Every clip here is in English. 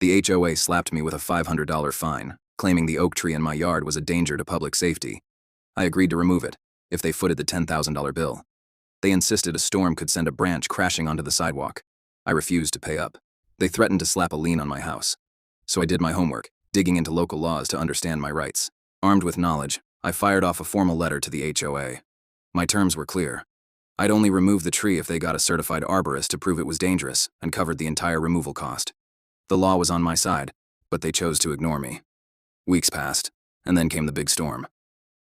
The HOA slapped me with a $500 fine, claiming the oak tree in my yard was a danger to public safety. I agreed to remove it, if they footed the $10,000 bill. They insisted a storm could send a branch crashing onto the sidewalk. I refused to pay up. They threatened to slap a lien on my house. So I did my homework, digging into local laws to understand my rights. Armed with knowledge, I fired off a formal letter to the HOA. My terms were clear. I'd only remove the tree if they got a certified arborist to prove it was dangerous and covered the entire removal cost. The law was on my side, but they chose to ignore me. Weeks passed, and then came the big storm.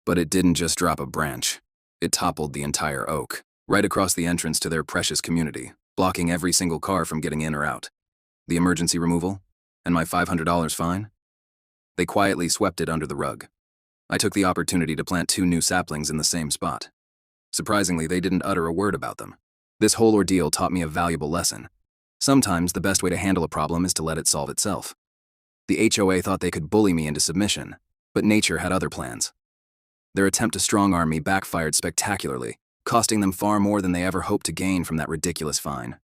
But it didn't just drop a branch. It toppled the entire oak, right across the entrance to their precious community, blocking every single car from getting in or out. The emergency removal? And my $500 fine? They quietly swept it under the rug. I took the opportunity to plant 2 new saplings in the same spot. Surprisingly, they didn't utter a word about them. This whole ordeal taught me a valuable lesson. Sometimes the best way to handle a problem is to let it solve itself. The HOA thought they could bully me into submission, but nature had other plans. Their attempt to strong-arm me backfired spectacularly, costing them far more than they ever hoped to gain from that ridiculous fine.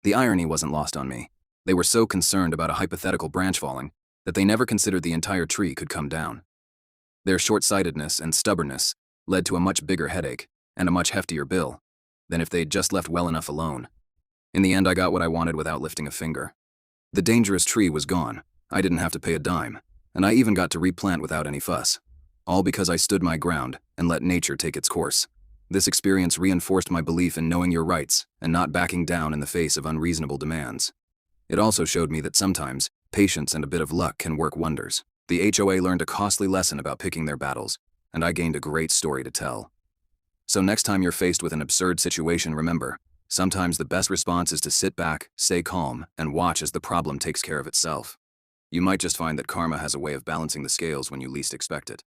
The irony wasn't lost on me. They were so concerned about a hypothetical branch falling that they never considered the entire tree could come down. Their short-sightedness and stubbornness led to a much bigger headache and a much heftier bill than if they'd just left well enough alone. In the end, I got what I wanted without lifting a finger. The dangerous tree was gone. I didn't have to pay a dime, and I even got to replant without any fuss. All because I stood my ground and let nature take its course. This experience reinforced my belief in knowing your rights and not backing down in the face of unreasonable demands. It also showed me that sometimes patience and a bit of luck can work wonders. The HOA learned a costly lesson about picking their battles, and I gained a great story to tell. So next time you're faced with an absurd situation, remember, sometimes the best response is to sit back, stay calm, and watch as the problem takes care of itself. You might just find that karma has a way of balancing the scales when you least expect it.